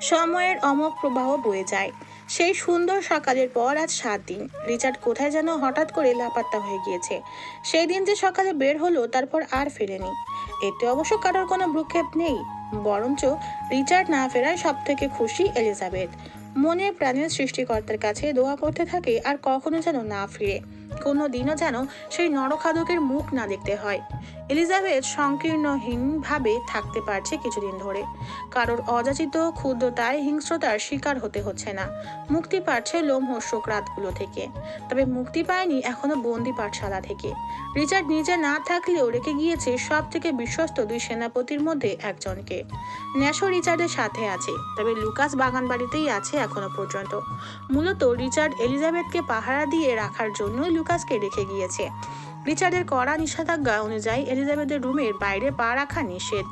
সময়ের অমোঘ প্রবাহ বয়ে যায়। সেই সুন্দর সকালের পর আজ 7 দিন। রিচার্ড কোথায় যেন হঠাৎ করে লাপাত্তা হয়ে গিয়েছে। সেই দিন যে সকালে বের হলো, তারপর আর ফেরেনি। এতে অবশ্য কারোর কোনো ভ্রুক্ষেপ নেই। বরঞ্চ রিচার্ড না ফেরায় সব থেকে খুশি এলিজাবেথ। মনে প্রাণের সৃষ্টিকর্তার কাছে দোয়া করতে থাকে আর কখনো যেন না ফিরে, কোনো দিনও যেন সেই নরখাদকের মুখ না দেখতে হয়। এলিজাবেথ সংকীর্ণহীনভাবে থাকতে পারছে কিছুদিন ধরে। কারোর অযাচিত ক্ষুদ্রতায় হিংস্রতার শিকার হতে হচ্ছে না। মুক্তি পাচ্ছে লোমহর্ষক রাতগুলো থেকে। তবে মুক্তি পায়নি এখনো বন্দি পাঠশালা থেকে। রিচার্ড নিজে না থাকলেও রেখে গিয়েছে সব থেকে বিশ্বস্ত 2 সেনাপতির মধ্যে একজনকে। ন্যাশো রিচার্ডের সাথে আছে, তবে লুকাস বাগান বাড়িতেই আছে এখনো পর্যন্ত। মূলত রিচার্ড এলিজাবেথকে পাহারা দিয়ে রাখার জন্য লুকাসকে রেখে গিয়েছে। রিচার্ডের কড়া নিষেধাজ্ঞা অনুযায়ী এলিজাবেথের রুমের বাইরে পা রাখা নিষেধ।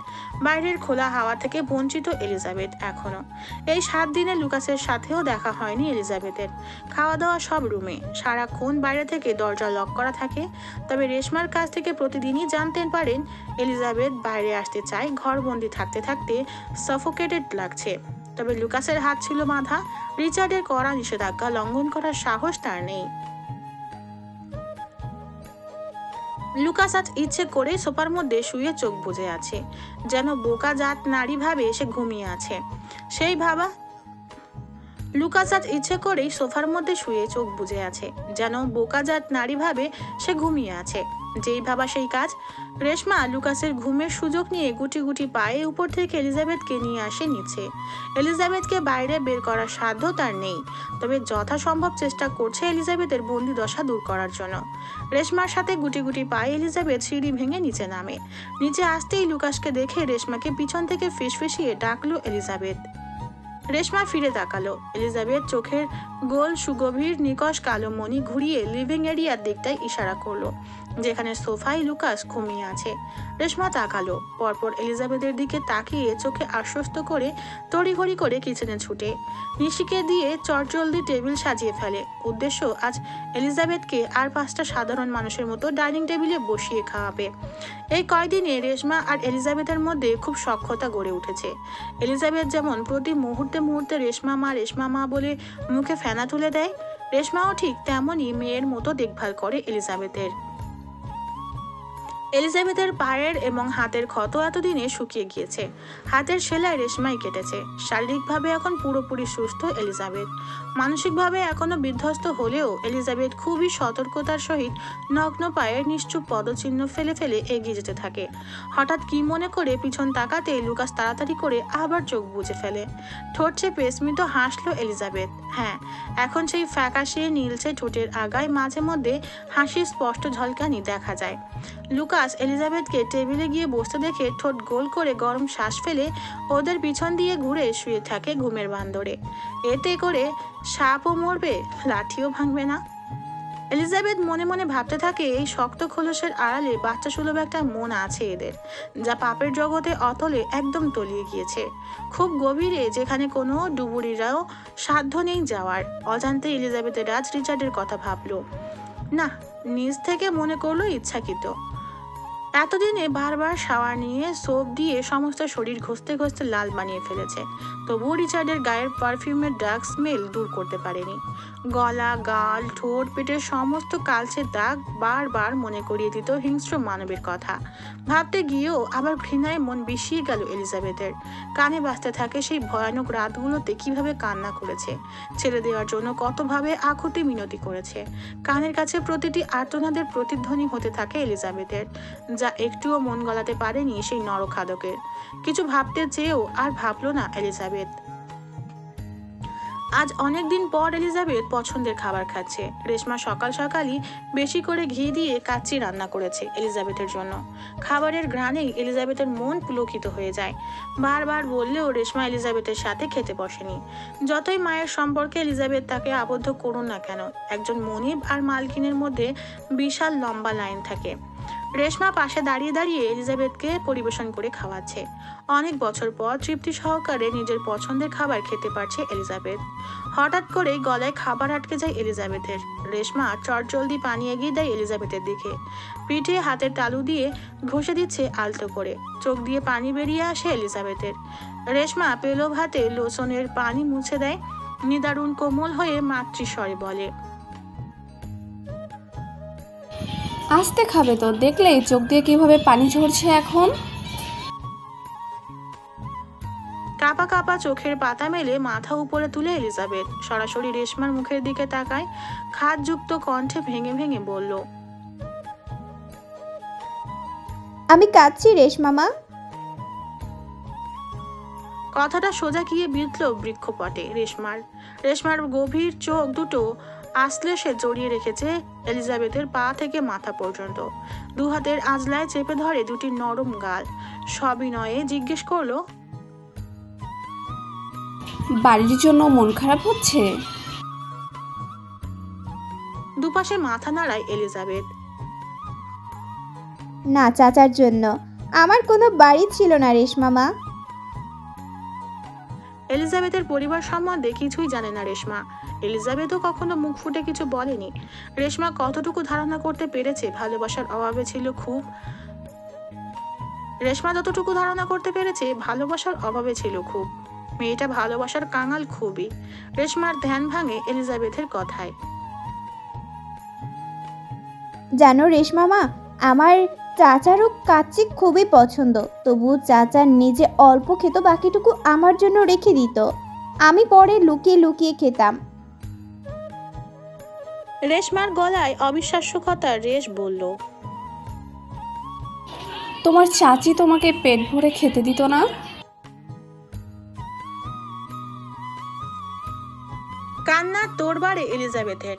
বাইরের খোলা হাওয়া থেকে বঞ্চিত এলিজাবেথ এখনো। এই 7 দিনে লুকাসের সাথেও দেখা হয়নি এলিজাবেথের। খাওয়া দাওয়া সব রুমে, সারাক্ষণ বাইরে থেকে দরজা লক করা থাকে। তবে রেশমার কাছ থেকে প্রতিদিনই জানতে পারেন এলিজাবেথ বাইরে আসতে চায়। ঘরবন্দি থাকতে থাকতে সাফোকেটেড লাগছে। তবে লুকাসের হাত ছিল বাঁধা। রিচার্ডের কড়া নিষেধাজ্ঞা লঙ্ঘন করার সাহস তার নেই। লুকাস আজ ইচ্ছে করে সোফার মধ্যে শুয়ে চোখ বুজে আছে, যেন বোকা জাত নারী ভাবে সে ঘুমিয়ে আছে। সেই ভাবা লুকাস আজ ইচ্ছে করেই সোফার মধ্যে শুয়ে চোখ বুজে আছে, যেন বোকা জাত নারী ভাবে সে ঘুমিয়ে আছে। যেই ভাবা সেই কাজ। রেশমা লুকাসের ঘুমের সুযোগ নিয়ে গুটি গুটি পায়ে উপর থেকে এলিজাবেথকে নিয়ে আসে নিচে। এলিজাবেথকে বাইরে বের করার সাধ্য তার নেই, তবে যথাসম্ভব চেষ্টা করছে এলিজাবেথের বন্দি দশা দূর করার জন্য। রেশমার সাথে গুটি গুটি পায়ে এলিজাবেথ সিঁড়ি ভেঙে নিচে নামে। নিচে আসতেই লুকাসকে দেখে রেশমাকে পিছন থেকে ফিসফিসিয়ে ডাকলো এলিজাবেথ। রেশমা ফিরে তাকালো। এলিজাবেথ চোখের গোল সুগভীর নিকশ কালো মণি ঘুরিয়ে লিভিং এরিয়ার দিকটায় ইশারা করলো, যেখানে সোফায় লুকাস ঘুমিয়ে আছে। রেশমা তাকালো, পরপর এলিজাবেথের দিকে তাকিয়ে চোখে আশ্বস্ত করে তড়িঘড়ি করে কিচেনে ছুটে নিশিকে দিয়ে চটজলদি টেবিল সাজিয়ে ফেলে। উদ্দেশ্য আজ এলিজাবেথকে আর 5টা সাধারণ মানুষের মতো ডাইনিং টেবিলে বসিয়ে খাওয়াবে। এই কয়দিনে রেশমা আর এলিজাবেথের মধ্যে খুব সখ্যতা গড়ে উঠেছে। এলিজাবেথ যেমন প্রতি মুহূর্তে মুহূর্তে রেশমা মা বলে মুখে ফেনা তুলে দেয়, রেশমাও ঠিক তেমনই মেয়ের মতো দেখভাল করে এলিজাবেথের। এলিজাবেথের পায়ের এবং হাতের ক্ষত এতদিনে শুকিয়ে গিয়েছে। হাতের সেলাই রেশমাই কেটেছে। শারীরিকভাবে এখন পুরোপুরি সুস্থ এলিজাবেথ। মানসিকভাবে এখনো বিধ্বস্ত হলেও এলিজাবেথ খুবই সতর্কতার সহিত নগ্ন পায়ের নিশ্চুপ পদচিহ্ন ফেলে ফেলে এগিয়ে যেতে থাকে। হঠাৎ কি মনে করে পিছন তাকাতে লুকাস তাড়াতাড়ি করে আবার চোখ বুজে ফেলে। ঠোঁট চেপে স্মিত হাসলো এলিজাবেথ। হ্যাঁ, এখন সেই ফ্যাকাশে নীলচে ঠোঁটের আগায় মাঝে মধ্যে হাসির স্পষ্ট ঝলকানি দেখা যায়। লুকাস এলিজাবেথকে টেবিলে গিয়ে বসতে দেখে ঠোঁট গোল করে গরম শ্বাস ফেলে ওদের পিছন দিয়ে ঘুরে শুয়ে থাকে ঘুমের বান্দরে। এতে করে সাপও মরবে, লাঠিও ভাঙবে না। এলিজাবেথ মনে মনে ভাবতে থাকে, এই শক্ত খোলসের আড়ালে বাচ্চা সুলভ একটা মন আছে এদের, যা পাপের জগতে অতলে একদম তলিয়ে গিয়েছে, খুব গভীরে, যেখানে কোনো ডুবুরিরাও সাধ্য নেই যাওয়ার। অজান্তে এলিজাবেথের রাজ রিচার্ডের কথা ভাবলো না, নিজ থেকে মনে করলো ইচ্ছাকৃত। এতদিনে বারবার শাওয়ার নিয়ে সোপ দিয়ে সমস্ত শরীর ঘষতে ঘষতে লাল বানিয়ে ফেলেছে, তবুও রিচার্ডের গায়ের পারফিউমের ডার্ক স্মেল দূর করতে পারেনি। গলা, গাল, ঠোঁট, পেটের সমস্ত কালচে দাগ বারবার মনে করিয়ে দিত হিংস্র মানবের কথা। ভাবতে গিয়েও আবার ঘৃণায় মন বিষিয়ে গেল এলিজাবেথের। কানে বাজতে থাকে সেই ভয়ানক রাতগুলোতে কিভাবে কান্না করেছে, ছেড়ে দেওয়ার জন্য কতভাবে আকুতি মিনতি করেছে। কানের কাছে প্রতিটি আর্তনাদের প্রতিধ্বনি হতে থাকে এলিজাবেথের, যা একটুও মন গলাতে পারেনি সেই নরখাদকের। কিছু ভাবতে চেয়েও আর ভাবলো না এলিজাবেথ। আজ অনেকদিন পর এলিজাবেথ পছন্দের খাবার খাচ্ছে। রেশমা সকাল সকালই বেশি করে ঘি দিয়ে কাচ্চি রান্না করেছে এলিজাবেথের জন্য। খাবারের ঘ্রাণেই এলিজাবেথের মন পুলকিত হয়ে যায়। বারবার বললেও রেশমা এলিজাবেথের সাথে খেতে বসেনি। যতই মায়ের সম্পর্কে এলিজাবেথ তাকে আবদ্ধ করুন না কেন, একজন মনিব আর মালকিনের মধ্যে বিশাল লম্বা লাইন থাকে। রেশমা পাশে দাঁড়িয়ে দাঁড়িয়ে এলিজাবেথকে পরিবেশন করে খাওয়াচ্ছে। অনেক বছর পর তৃপ্তি সহকারে নিজের পছন্দের খাবার খেতে পারছে এলিজাবেথ। হঠাৎ করে গলায় খাবার আটকে যায় এলিজাবেথের। রেশমা চটজলদি পানি এগিয়ে দেয় এলিজাবেথের দিকে। পিঠে হাতের তালু দিয়ে ঘষে দিচ্ছে আলতো করে। চোখ দিয়ে পানি বেরিয়ে আসে এলিজাবেথের। রেশমা পেলব হাতে লোচনের পানি মুছে দেয়, নিদারুণ কোমল হয়ে মাতৃস্বরে বলে, আস্তে খাবে তো, দেখলে চোখ দিয়ে কিভাবে পানি ঝরছে এখন। কাপা কাপা চোখের পাতা মেলে মাথা উপরে তুলে এলিজাবেথ সরাসরি রেশমার মুখের দিকে তাকায়। খাদযুক্ত কণ্ঠে ভেঙে ভেঙে বলল, আমি কাঁদছি রেশমামা। কথাটা সোজা গিয়ে বিঁধল বৃক্ষপটে রেশমার গভীর চোখ দুটো আসলে সে জড়িয়ে রেখেছে এলিজাবেথের পা থেকে মাথা পর্যন্ত। দু হাতের আজলায় চেপে ধরে দুটি নরম গাল। সবিনয়ে জিজ্ঞেস করলো, বাড়ির জন্য মন খারাপ হচ্ছে? দুপাশে মাথা নাড়ায় এলিজাবেথ। না, চাচার জন্য। আমার কোনো বাড়ি ছিল না রেশমামা। এলিজাবেথের পরিবার সম্বন্ধে কিছুই জানে না রেশমা। এলিজাবেথও কখনো মুখ ফুটে কিছু বলেনি। রেশমা কতটুকু ধারণা করতে পেরেছে ভালোবাসার অভাবে ছিল খুব। রেশমা যতটুকু ধারণা করতে পেরেছে ভালোবাসার অভাবে ছিল খুব। মেয়েটা ভালোবাসার কাঙাল খুবই। রেশমার ধ্যান ভাঙে এলিজাবেথের কথায়। জানো রেশমামা, আমার চাচারও কাচ্চি খুবই পছন্দ। তবু চাচার নিজে অল্প খেত, বাকিটুকু আমার জন্য রেখে দিত। আমি পরে লুকিয়ে লুকিয়ে খেতাম। রেশমার গলায় অবিশ্বাস্যকতার রেশ বলল, তোমার চাচি তোমাকে পেট ভরে খেতে দিত না? কান্নার তোড়বাড়ে এলিজাবেথের।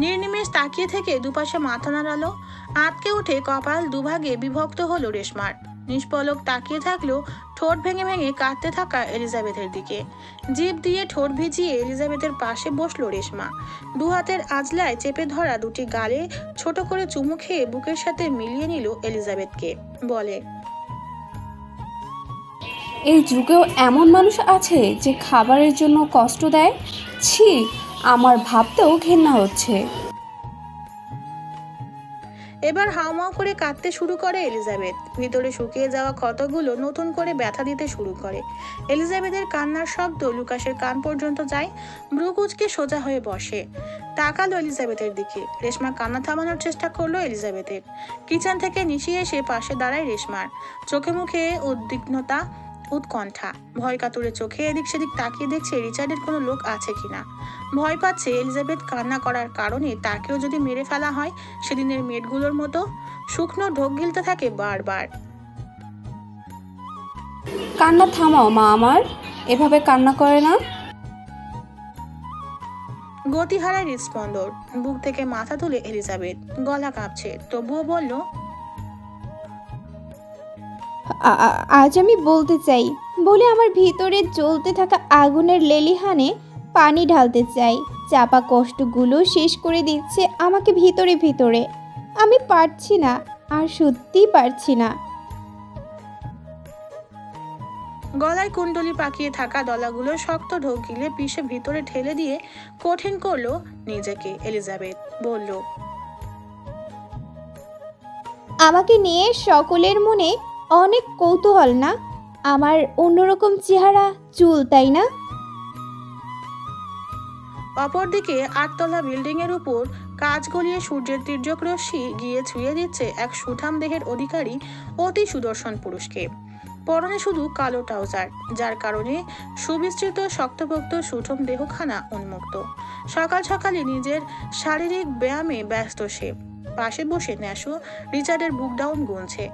নির্নিমেষ তাকিয়ে থেকে দুপাশে মাথা নাড়ালো। আঁতকে উঠে কপাল দুভাগে বিভক্ত হলো রেশমার। নিষ্পলক তাকিয়ে থাকলেও ঠোঁট ভেঙে ভেঙে কাঁদতে থাকা এলিজাবেথের দিকে। জিভ দিয়ে ঠোঁট ভিজিয়ে এলিজাবেথের পাশে বসলো রেশমা। দু হাতের আজলায় চেপে ধরা দুটি গালে ছোট করে চুমু খেয়ে বুকের সাথে মিলিয়ে নিল এলিজাবেথকে। বলে, এই যুগেও এমন মানুষ আছে যে খাবারের জন্য কষ্ট দেয়? ছি, আমার ভাবতেও ঘেন্না হচ্ছে। এবার হাউমাউ করে কাঁদতে শুরু করে এলিজাবেথ। ভিতরে শুকিয়ে যাওয়া ক্ষতগুলো নতুন করে ব্যথা দিতে শুরু করে। এলিজাবেথের কান্নার শব্দ লুকাসের কান পর্যন্ত যায়। ব্রু কুঁচকে সোজা হয়ে বসে, তাকালো এলিজাবেথের দিকে। রেশমা কান্না থামানোর চেষ্টা করলো এলিজাবেথের। কিচেন থেকে নিশি এসে পাশে দাঁড়ায় রেশমার। চোখে মুখে উদ্বিগ্নতা, উৎকণ্ঠা। ভয় কাতুরে চোখে এদিক সেদিক তাকিয়ে দেখছে রিচার্ডের কোনো লোক আছে কিনা। ভয় পাচ্ছে এলিজাবেথ কান্না করার কারণে তাকেও যদি মেরে ফেলা হয় সেদিনের মেয়েগুলোর মতো। শুকনো ঢোক গিলতে থাকে বারবার। কান্না থামাও মা আমার, এভাবে কান্না করে না। গতি হারায় হৃদস্পন্দন। বুক থেকে মাথা তুলে এলিজাবেথ। গলা কাঁপছে, তবুও বলল, আজ আমি বলতে চাই বলে আমার ভিতরে জ্বলতে থাকা আগুনের লেলিহানে পানি ঢালতে চাই। চাপা কষ্টগুলো শেষ করে দিচ্ছে আমাকে ভিতরে ভিতরে। আমি পারছি না, আর সত্যিই পারছি না। গলায় কুণ্ডলি পাকিয়ে থাকা দলাগুলো শক্ত ঢোক গিলে পিষে ভিতরে ঠেলে দিয়ে কঠিন করলো নিজেকে। এলিজাবেথ বলল, আমাকে নিয়ে সকলের মনে অনেক কৌতূহল না? আমার অন্যরকম চেহারা, চুল, তাই না? অপরদিকে 8তলা বিল্ডিং এর উপর কাজ গলিয়ে সূর্যের তির্যক রশ্মি গিয়ে ছুঁয়ে দিচ্ছে এক সুঠাম দেহের অধিকারী অতি সুদর্শন পুরুষকে। পরনে শুধু কালো ট্রাউজার, যার কারণে সুবিস্তৃত শক্তপোক্ত সুঠম দেহখানা উন্মুক্ত। সকাল সকালই নিজের শারীরিক ব্যায়ামে ব্যস্ত সে। পাশে বসে ন্যাশো রিচার্ডের বুকডাউন গুনছে।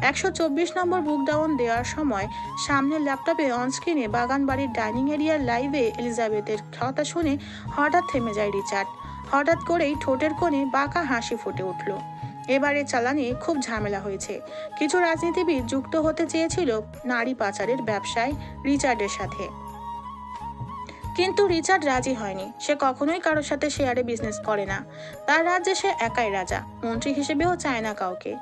124 নম্বর বুকডাউন দেওয়ার সময় সামনের ল্যাপটপে অনস্ক্রিনে বাগান বাড়ির ডাইনিং এরিয়ার লাইভে এলিজাবেথের কথা শুনে হঠাৎ থেমে যায় রিচার্ড। হঠাৎ করেই ঠোঁটের কোণে বাঁকা হাসি ফুটে উঠল। এবারে চালানে খুব ঝামেলা হয়েছে। কিছু রাজনীতিবিদ যুক্ত হতে চেয়েছিল নারী পাচারের ব্যবসায় রিচার্ডের সাথে। কিন্তু রিচার্ড রাজি হয়নি। সে কখনোই কারোর সাথে শেয়ারে বিজনেস করে না। তার রাজ্যে সে একাই রাজা, মন্ত্রী হিসেবেও চায় না কাউকে।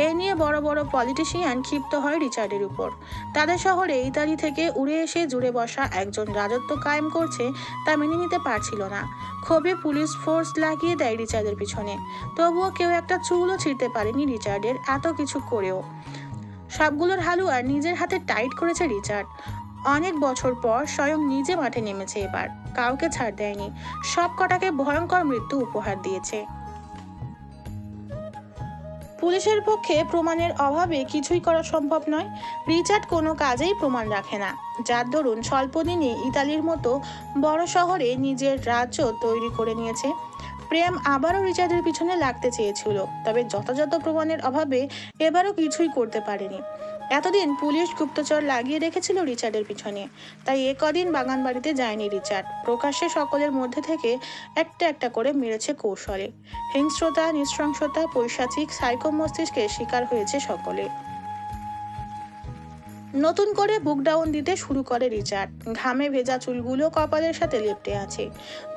এ নিয়ে বড় বড় পলিটিশিয়ান ক্ষিপ্ত হয় রিচার্ডের উপর। তাদের শহরে ইতালি থেকে উড়ে এসে জুড়ে বসা একজন রাজত্ব কায়েম করছে তা মেনে নিতে পারছিল না। ক্ষোভে পুলিশ ফোর্স লাগিয়ে দেয় রিচার্ডের পিছনে। তবুও কেউ একটা চুলও ছিঁড়তে পারেনি রিচার্ডের, এত কিছু করেও। সবগুলোর হালুয়া নিজের হাতে টাইট করেছে রিচার্ড। অনেক বছর পর স্বয়ং নিজে মাঠে নেমেছে। এবার কাউকে ছাড় দেয়নি, সব কটাকে ভয়ঙ্কর মৃত্যু উপহার দিয়েছে। পুলিশের পক্ষে প্রমাণের অভাবে কিছুই করা সম্ভব নয়। রিচার্ড কোনো কাজেই প্রমাণ রাখে না, যার দরুন স্বল্পদিনে ইতালির মতো বড় শহরে নিজের রাজ্য তৈরি করে নিয়েছে। প্রেম আবারও রিচার্ডের পিছনে লাগতে চেয়েছিল, তবে যথাযথ প্রমাণের অভাবে এবারও কিছুই করতে পারেনি। এতদিন পুলিশ গুপ্তচর লাগিয়ে রেখেছিল রিচার্ডের পিছনে, তাই এ কদিন বাগান বাড়িতে যায়নি রিচার্ড। প্রকাশ্যে সকলের মধ্যে থেকে একটা একটা করে মেরেছে কৌশলে। হিংস্রতা, নৃশংসতা, পৈশাচিক সাইকো মস্তিষ্কের শিকার হয়েছে সকলে। নতুন করে বুক ডাউন দিতে শুরু করে রিচার্ড। ঘামে ভেজা চুলগুলো কপালের সাথে লেপ্টে আছে।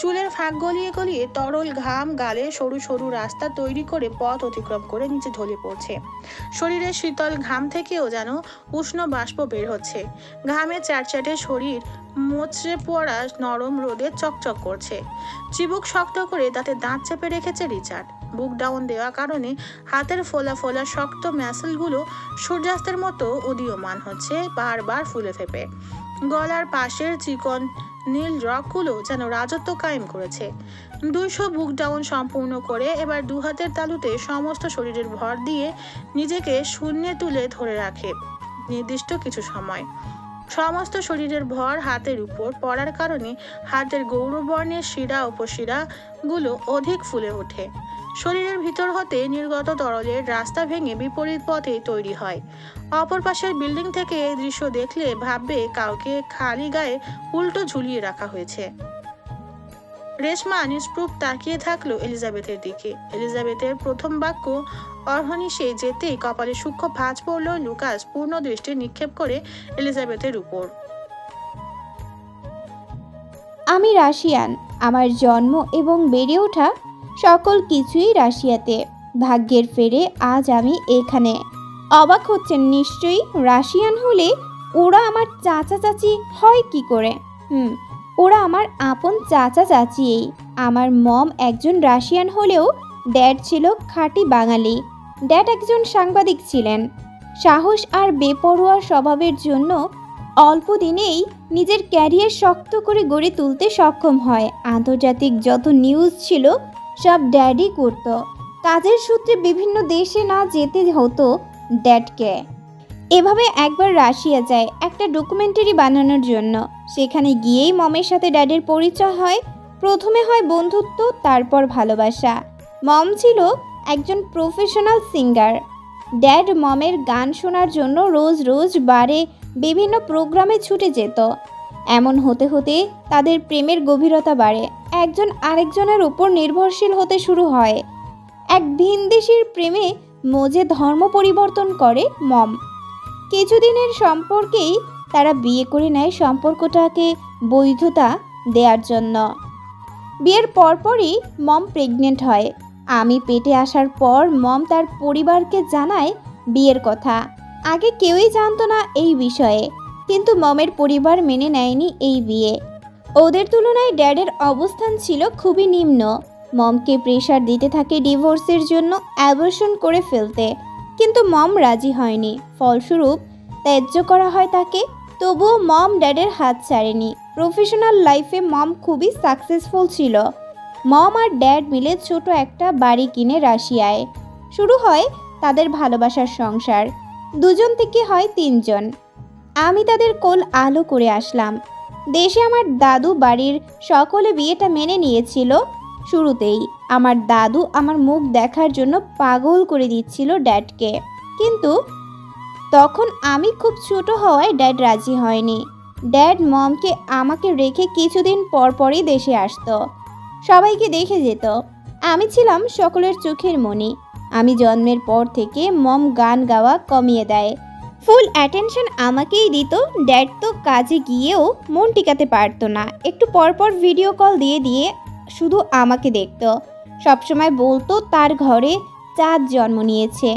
চুলের ফাঁক গলিয়ে গলিয়ে তরল ঘাম গালে সরু সরু রাস্তা তৈরি করে পথ অতিক্রম করে নিচে ঢলে পড়ছে। শরীরের শীতল ঘাম থেকেও যেন উষ্ণ বাষ্প বের হচ্ছে। ঘামে চ্যাটচ্যাটে শরীর মোচড়ে পড়া নরম রোদে চকচক করছে। চিবুক শক্ত করে তাতে দাঁত চেপে রেখেছে রিচার্ড। বুক ডাউন দেওয়া কারণে হাতের ফোলা ফোলা শক্ত ম্যাসেলগুলো সূর্যাস্তের মতো উদীয়মান হচ্ছে, বারবার ফুলে ফেপে। গলার পাশের চিকন নীল রকগুলো যেন রাজত্ব কায়েম করেছে। 200 বুক ডাউন সম্পূর্ণ করে এবার দু হাতের তালুতে সমস্ত শরীরের ভর দিয়ে নিজেকে শূন্যে তুলে ধরে রাখে নির্দিষ্ট কিছু সময়। সমস্ত শরীরের ভর হাতের উপর পড়ার কারণে হাতের গৌরবর্ণের শিরা উপশিরা গুলো অধিক ফুলে ওঠে। শরীরের ভিতর হতে নির্গত তরলের রাস্তা ভেঙে বিপরীত পথে তৈরি হয়। অপর পাশের বিল্ডিং থেকে এই দৃশ্য দেখলে ভাববে কাউকে খালি গায়ে উল্টো ঝুলিয়ে রাখা হয়েছে। রেশমা নিষ্প্রুপ তাকিয়ে থাকলো এলিজাবেথের দিকে। এলিজাবেথের প্রথম বাক্য অহর্নিশে যেতেই কপালে সূক্ষ্ম ভাঁজ পড়ল লুকাস পূর্ণ দৃষ্টি নিক্ষেপ করে এলিজাবেথের উপর। আমি রাশিয়ান। আমার জন্ম এবং বেড়ে ওঠা সকল কিছুই রাশিয়াতে। ভাগ্যের ফেরে আজ আমি এখানে। অবাক হচ্ছেন নিশ্চয়ই। রাশিয়ান হলে ওরা আমার চাচা চাচি হয় কি করে? ওরা আমার আপন চাচা চাচি। আমার মম একজন রাশিয়ান হলেও ড্যাড ছিল খাঁটি বাঙালি। ড্যাড একজন সাংবাদিক ছিলেন। সাহস আর বেপরোয়া স্বভাবের জন্য অল্প দিনেই নিজের ক্যারিয়ার শক্ত করে গড়ে তুলতে সক্ষম হয়। আন্তর্জাতিক যত নিউজ ছিল সব ড্যাডই করত। কাজের সূত্রে বিভিন্ন দেশে না যেতে হতো ড্যাডকে। এভাবে একবার রাশিয়া যায় একটা ডকুমেন্টারি বানানোর জন্য। সেখানে গিয়েই মমের সাথে ড্যাডের পরিচয় হয়। প্রথমে হয় বন্ধুত্ব, তারপর ভালোবাসা। মম ছিল একজন প্রফেশনাল সিঙ্গার। ড্যাড মমের গান শোনার জন্য রোজ রোজ বারে বিভিন্ন প্রোগ্রামে ছুটে যেত। এমন হতে হতে তাদের প্রেমের গভীরতা বাড়ে। একজন আরেকজনের উপর নির্ভরশীল হতে শুরু হয়। এক ভিনদেশীর প্রেমে মজে ধর্ম পরিবর্তন করে মম। কিছুদিনের সম্পর্কেই তারা বিয়ে করে নেয় সম্পর্কটাকে বৈধতা দেওয়ার জন্য। বিয়ের পরপরই মম প্রেগনেন্ট হয়। আমি পেটে আসার পর মম তার পরিবারকে জানায় বিয়ের কথা। আগে কেউই জানতো না এই বিষয়ে, কিন্তু মমের পরিবার মেনে নেয়নি এই বিয়ে। ওদের তুলনায় ড্যাডের অবস্থান ছিল খুবই নিম্ন। মমকে প্রেশার দিতে থাকে ডিভোর্সের জন্য, অ্যাবর্শন করে ফেলতে, কিন্তু মম রাজি হয়নি। ফলস্বরূপ ত্যায্য করা হয় তাকে। তবুও মম ড্যাডের হাত ছাড়েনি। প্রফেশনাল লাইফে মম খুবই সাকসেসফুল ছিল। মম আর ড্যাড মিলে ছোট একটা বাড়ি কিনে রাশিয়ায়। শুরু হয় তাদের ভালোবাসার সংসার। দুজন থেকে হয় 3 জন। আমি তাদের কোল আলো করে আসলাম। দেশে আমার দাদু বাড়ির সকলে বিয়েটা মেনে নিয়েছিল। শুরুতেই আমার দাদু আমার মুখ দেখার জন্য পাগল করে দিচ্ছিল ড্যাডকে, কিন্তু তখন আমি খুব ছোট হওয়ায় ড্যাড রাজি হয়নি। ড্যাড মমকে আমাকে রেখে কিছুদিন পরপরই দেশে আসতো, সবাইকে দেখে যেত। আমি ছিলাম সকলের চোখের মণি। আমি জন্মের পর থেকে মম গান গাওয়া কমিয়ে দেয়। ফুল অ্যাটেনশন আমাকেই দিত। ড্যাড তো কাজে গিয়েও মন টিকাতে পারতো না, একটু পরপর ভিডিও কল দিয়ে দিয়ে শুধু আমাকে দেখতো। সবসময় বলতো তার ঘরে চাঁদ জন্ম নিয়েছে।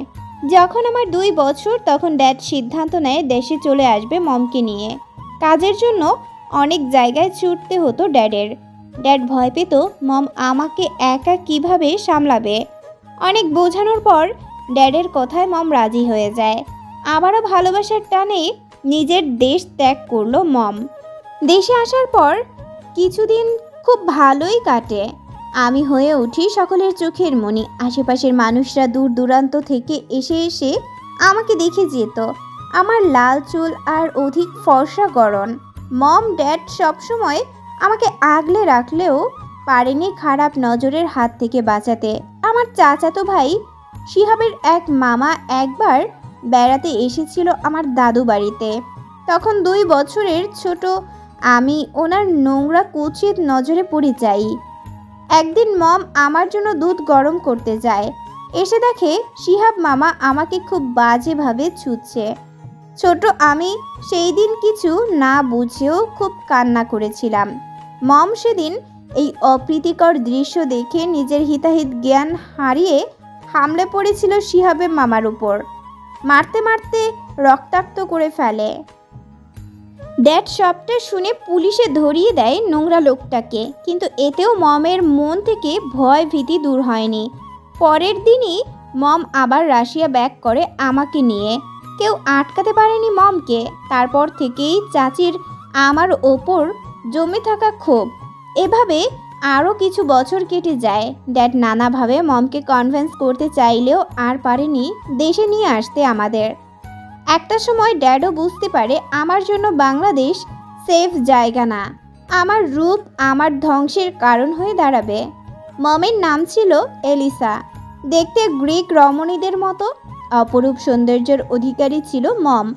যখন আমার 2 বছর তখন ড্যাড সিদ্ধান্ত নেয় দেশে চলে আসবে মমকে নিয়ে। কাজের জন্য অনেক জায়গায় ছুটতে হতো ড্যাডের। ড্যাড ভয় পেত মম আমাকে একা কিভাবে সামলাবে। অনেক বোঝানোর পর ড্যাডের কথায় মম রাজি হয়ে যায়। আবারও ভালোবাসার টানে নিজের দেশ ত্যাগ করলো মম। দেশে আসার পর কিছুদিন খুব ভালোই কাটে। আমি হয়ে উঠি সকলের চোখের মণি। আশেপাশের মানুষরা দূর দূরান্ত থেকে এসে এসে আমাকে দেখে যেত। আমার লাল চুল আর অধিক ফর্সা গড়ন। মম ড্যাড সবসময় আমাকে আগলে রাখলেও পারেনি খারাপ নজরের হাত থেকে বাঁচাতে। আমার চাচাতো ভাই শিহাবের এক মামা একবার বেড়াতে এসেছিল আমার দাদু বাড়িতে। তখন 2 বছরের ছোট আমি ওনার নোংরা কুৎসিত নজরে পড়ে যাই। একদিন মম আমার জন্য দুধ গরম করতে যায়। এসে দেখে শিহাব মামা আমাকে খুব বাজেভাবে ছুঁচ্ছে। ছোট আমি সেই দিন কিছু না বুঝেও খুব কান্না করেছিলাম। মম সেদিন এই অপ্রীতিকর দৃশ্য দেখে নিজের হিতাহিত জ্ঞান হারিয়ে হামলে পড়েছিল শিহাবের মামার উপর। মারতে মারতে রক্তাক্ত করে ফেলে। ড্যাড সবটা শুনে পুলিশে ধরিয়ে দেয় নোংরা লোকটাকে, কিন্তু এতেও মমের মন থেকে ভয় ভীতি দূর হয়নি। পরের দিনই মম আবার রাশিয়া ব্যাক করে আমাকে নিয়ে। কেউ আটকাতে পারেনি মমকে। তারপর থেকেই চাচির আমার ওপর জমে থাকা ক্ষোভ। এভাবে আরও কিছু বছর কেটে যায়। ড্যাড নানাভাবে মমকে কনভিন্স করতে চাইলেও আর পারেনি দেশে নিয়ে আসতে আমাদের। একটা সময় ড্যাডও বুঝতে পারে আমার জন্য বাংলাদেশ সেফ জায়গা না। আমার রূপ আমার ধ্বংসের কারণ হয়ে দাঁড়াবে। মমের নাম ছিল এলিসা। দেখতে গ্রিক রমণীদের মতো অপরূপ সৌন্দর্যের অধিকারী ছিল মম।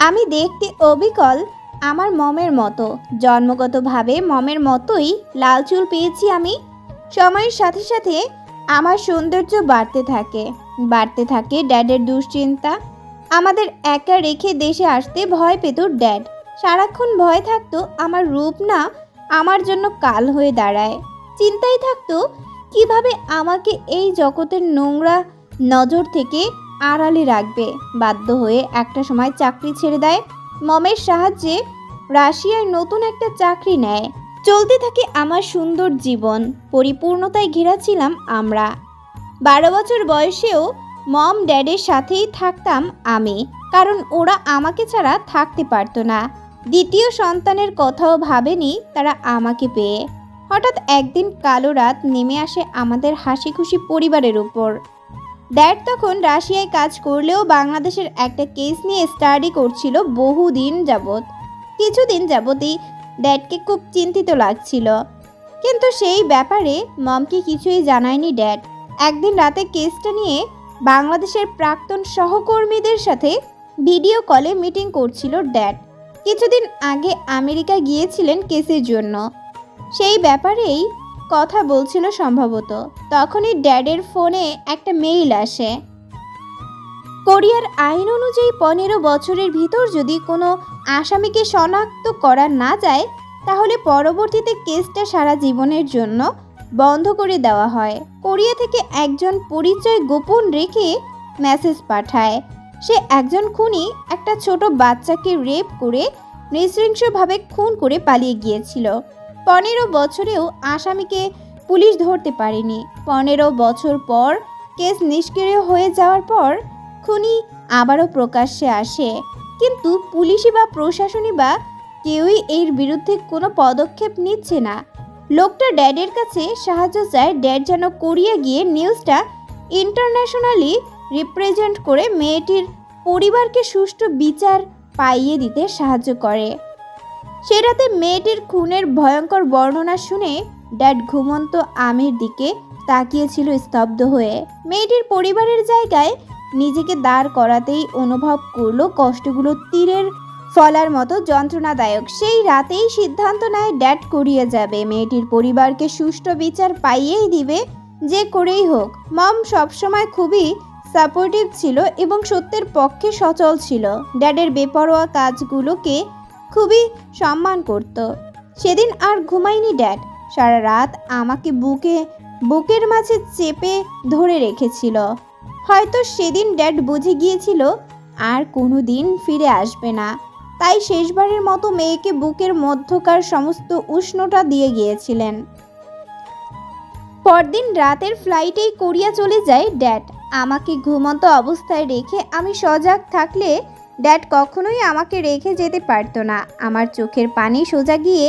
আমি দেখতে অবিকল আমার মমের মতো। জন্মগতভাবে মমের মতোই লাল চুল পেয়েছি আমি। সময়ের সাথে সাথে আমার সৌন্দর্য বাড়তে থাকে ড্যাডের দুশ্চিন্তা। আমাদের একা রেখে দেশে আসতে ভয় পেত ড্যাড। সারাক্ষণ ভয় থাকতো আমার রূপ না আমার জন্য কাল হয়ে দাঁড়ায়। চিন্তাই থাকতো কিভাবে আমাকে এই জগতের নোংরা নজর থেকে আড়ালে রাখবে। বাধ্য হয়ে একটা সময় চাকরি ছেড়ে দেয়। মমের সাহায্যে রাশিয়ায় নতুন একটা চাকরি নেয়। চলতে থাকে আমার সুন্দর জীবন। পরিপূর্ণতায় ঘেরা ছিলাম আমরা। 12 বছর বয়সেও মম ড্যাডের সাথেই থাকতাম আমি, কারণ ওরা আমাকে ছাড়া থাকতে পারতো না। দ্বিতীয় সন্তানের কথাও ভাবেনি তারা আমাকে পেয়ে। হঠাৎ একদিন কালো রাত নেমে আসে আমাদের হাসি খুশি পরিবারের উপর। ড্যাড তখন রাশিয়ায় কাজ করলেও বাংলাদেশের একটা কেস নিয়ে স্টাডি করছিল বহুদিন যাবৎ। কিছুদিন যাবতই ড্যাডকে খুব চিন্তিত লাগছিল, কিন্তু সেই ব্যাপারে মমকে কিছুই জানায়নি ড্যাড। একদিন রাতে কেসটা নিয়ে বাংলাদেশের প্রাক্তন সহকর্মীদের সাথে ভিডিও কলে মিটিং করছিল ড্যাড। কিছুদিন আগে আমেরিকা গিয়েছিলেন কেসের জন্য, সেই ব্যাপারেই কথা বলছিল সম্ভবত। তখনই ড্যাডের ফোনে একটা মেইল আসে। কোরিয়ার আইন অনুযায়ী 15 বছরের ভিতর যদি কোনো আসামিকে শনাক্ত করা না যায় তাহলে পরবর্তীতে কেসটা সারা জীবনের জন্য বন্ধ করে দেওয়া হয়। কোরিয়া থেকে একজন পরিচয় গোপন রেখে মেসেজ পাঠায়। সে একজন খুনি একটা ছোট বাচ্চাকে রেপ করে নৃশংসভাবে খুন করে পালিয়ে গিয়েছিল। 15 বছরেও আসামিকে পুলিশ ধরতে পারেনি। 15 বছর পর কেস নিষ্ক্রিয় হয়ে যাওয়ার পর খুনি আবারও প্রকাশ্যে আসে, কিন্তু পুলিশই বা প্রশাসনই বা কেউই এর বিরুদ্ধে কোনো পদক্ষেপ নিচ্ছে না। লোকটা ড্যাডের কাছে সাহায্য চায়। ড্যাড যেন কোরিয়া গিয়ে নিউজটা ইন্টারন্যাশনালি রিপ্রেজেন্ট করে মেয়েটির পরিবারকে সুষ্ঠু বিচার পাইয়ে দিতে সাহায্য করে। সে রাতে মেয়েটির খুনের ভয়ঙ্কর বর্ণনা শুনে ড্যাড ঘুমন্ত আমির দিকে তাকিয়েছিল স্তব্ধ হয়ে। মেয়েটির পরিবারের জায়গায় নিজেকে দাঁড় করাতেই অনুভব করলো কষ্টগুলো তীরের ফলার মতো যন্ত্রণাদায়ক। সেই রাতেই সিদ্ধান্ত নেয় ড্যাড কোরিয়া যাবে। মেয়েটির পরিবারকে সুষ্ঠু বিচার পাইয়েই দিবে, যে করেই হোক। মম সবসময় খুবই সাপোর্টিভ ছিল এবং সত্যের পক্ষে সচল ছিল। ড্যাডের বেপরোয়া কাজগুলোকে খুবই সম্মান করত। সেদিন আর ঘুমায়নি ড্যাড। সারা রাত আমাকে বুকের মাঝে চেপে ধরে রেখেছিল। হয়তো সেদিন ড্যাড বুঝে গিয়েছিল আর কোনো দিন ফিরে আসবে না, তাই শেষবারের মতো মেয়েকে বুকের মধ্যকার সমস্ত উষ্ণতা দিয়ে গিয়েছিলেন। পরদিন রাতের ফ্লাইটেই কোরিয়া চলে যায় ড্যাড। আমাকে ঘুমন্ত অবস্থায় রেখে আমি সজাগ থাকলে ড্যাড কখনোই আমাকে রেখে যেতে পারতো না। আমার চোখের পানি সোজা গিয়ে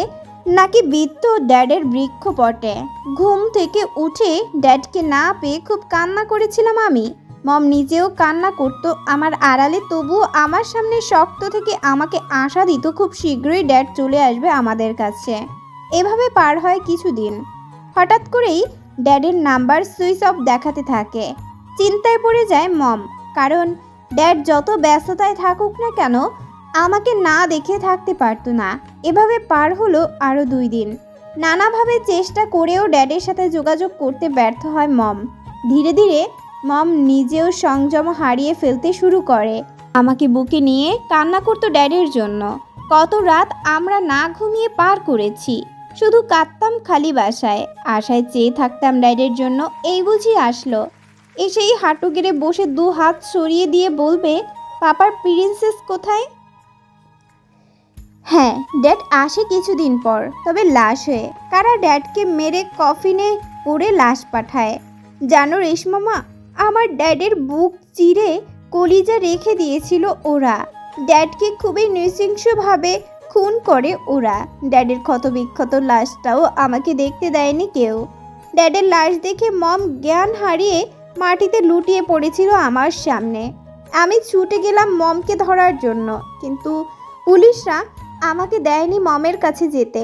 নাকি বিদ্যু ড্যাডের বৃক্ষপটে। ঘুম থেকে উঠে ড্যাডকে না পেয়ে খুব কান্না করেছিলাম আমি। মম নিজেও কান্না করতো আমার আড়ালে, তবুও আমার সামনে শক্ত থেকে আমাকে আশা দিত খুব শীঘ্রই ড্যাড চলে আসবে আমাদের কাছে। এভাবে পার হয় কিছুদিন। হঠাৎ করেই ড্যাডের নাম্বার সুইচ অফ দেখাতে থাকে। চিন্তায় পড়ে যায় মম, কারণ ড্যাড যত ব্যস্ততায় থাকুক না কেন আমাকে না দেখে থাকতে পারতো না। এভাবে পার হলো আরও 2 দিন। নানাভাবে চেষ্টা করেও ড্যাডের সাথে যোগাযোগ করতে ব্যর্থ হয় মম। ধীরে ধীরে মম নিজেও সংযম হারিয়ে ফেলতে শুরু করে। আমাকে বুকে নিয়ে কান্না করতো ড্যাডের জন্য। কত রাত আমরা না ঘুমিয়ে পার করেছি। শুধু কাঁদতাম খালি বাসায়, আশায় চেয়ে থাকতাম ড্যাডের জন্য। এই বুঝি আসলো, এসেই হাঁটু গেড়ে বসে 2 হাত সরিয়ে দিয়ে বলবে, পাপার প্রিন্সেস কোথায়? হ্যাঁ, ড্যাড আসে কিছুদিন পর, তবে লাশ হয়ে। কারা ড্যাডকে মেরে কফিনে করে লাশ পাঠায় জানো রেশমামা? আমার ড্যাডের বুক চিরে কলিজা রেখে দিয়েছিল ওরা। ড্যাডকে খুবই নৃশংসভাবে খুন করে ওরা। ড্যাডের ক্ষতবিক্ষত লাশটাও আমাকে দেখতে দেয়নি কেউ। ড্যাডের লাশ দেখে মম জ্ঞান হারিয়ে মাটিতে লুটিয়ে পড়েছিল আমার সামনে। আমি ছুটে গেলাম মমকে ধরার জন্য, কিন্তু পুলিশরা আমাকে দেয়নি মমের কাছে যেতে।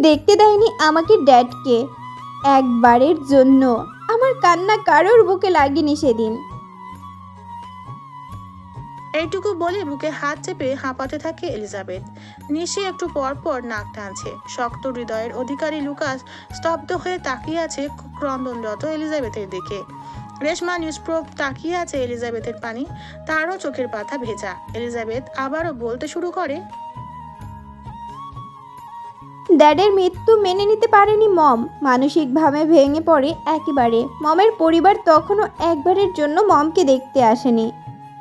দেখতে দেয়নি আমাকে ড্যাডকে। একবারের জন্য আমার কান্না কারোর বুকে লাগেনি সেদিন। এইটুকু বলে বুকে হাত চেপে হাঁপাতে থাকে এলিজাবেথ। নিশি একটু পর পর নাক টানছে। শক্ত হৃদয়ের অধিকারী লুকাস স্তব্ধ হয়ে তাকিয়ে আছে ক্রন্দনরত এলিজাবেথের দিকে। রেশমা নিষ্প্রভ তাকিয়ে আছে এলিজাবেথের পানি, তারও চোখের পাতা ভেজা। এলিজাবেথ আবারও বলতে শুরু করে, ড্যাডের মৃত্যু মেনে নিতে পারেনি মম। মানসিকভাবে ভেঙে পড়ে একেবারে। মমের পরিবার তখনও একবারের জন্য মমকে দেখতে আসেনি।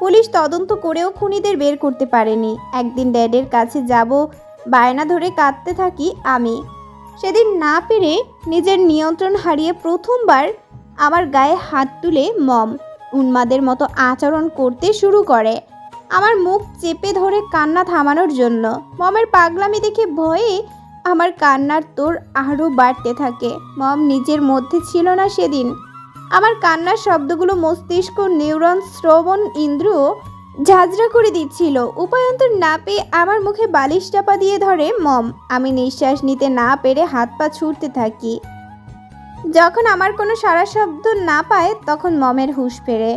পুলিশ তদন্ত করেও খুনিদের বের করতে পারেনি। একদিন ড্যাডের কাছে যাব বায়না ধরে কাঁদতে থাকি আমি। সেদিন না পেরে নিজের নিয়ন্ত্রণ হারিয়ে প্রথমবার আমার গায়ে হাত তুলে মম উন্মাদের মতো আচরণ করতে শুরু করে, আমার মুখ চেপে ধরে কান্না থামানোর জন্য। মমের পাগলামি দেখে ভয়ে আমার কান্নার তোর আরও বাড়তে থাকে। মম নিজের মধ্যে ছিল না সেদিন। আমার কান্নার শব্দগুলো মস্তিষ্ক, নিউরন, শ্রবণ ইন্দ্রিয় ঝাঁঝরা করে দিচ্ছিল। উপায়ন্তর না পেয়ে আমার মুখে বালিশ চাপা দিয়ে ধরে মম। আমি নিঃশ্বাস নিতে না পেরে হাত পা ছুটতে থাকি। যখন আমার কোনো সারা শব্দ না পায় তখন মমের হুঁশ ফেরে।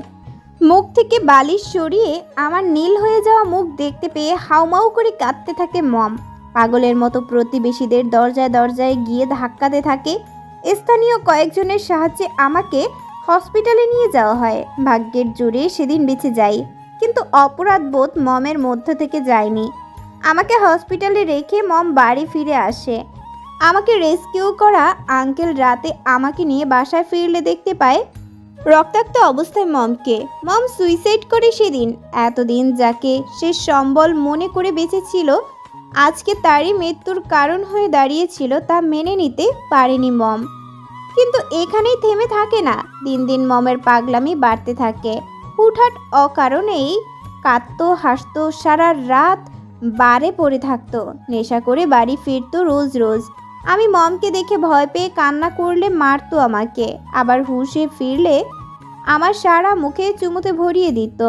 মুখ থেকে বালিশ সরিয়ে আমার নীল হয়ে যাওয়া মুখ দেখতে পেয়ে হাউমাউ করে কাঁদতে থাকে মম। পাগলের মতো প্রতিবেশীদের দরজায় দরজায় গিয়ে ধাক্কাতে থাকে। স্থানীয় কয়েকজনের সাহায্যে আমাকে হসপিটালে নিয়ে যাওয়া হয়। ভাগ্যের জোরে সেদিন বেঁচে যাই, কিন্তু অপরাধবোধ মমের মধ্য থেকে যায়নি। আমাকে হসপিটালে রেখে মম বাড়ি ফিরে আসে। আমাকে রেস্কিউ করা আঙ্কেল রাতে আমাকে নিয়ে বাসায় ফিরলে দেখতে পায় রক্তাক্ত অবস্থায় মমকে। মম সুইসাইড করে সেদিন। এতদিন যাকে সে সম্বল মনে করে বেঁচেছিল, আজকে তারই মৃত্যুর কারণ হয়ে দাঁড়িয়েছিল, তা মেনে নিতে পারেনি মম। কিন্তু এখানেই থেমে থাকে না। দিন দিন মমের পাগলামি বাড়তে থাকে। হুটহাট অকারণেই কাঁদতো, হাসতো, সারা রাত বারে পড়ে থাকতো, নেশা করে বাড়ি ফিরতো রোজ রোজ। আমি মমকে দেখে ভয় পেয়ে কান্না করলে মারতো আমাকে, আবার হুঁশে ফিরলে আমার সারা মুখে চুমুতে ভরিয়ে দিত।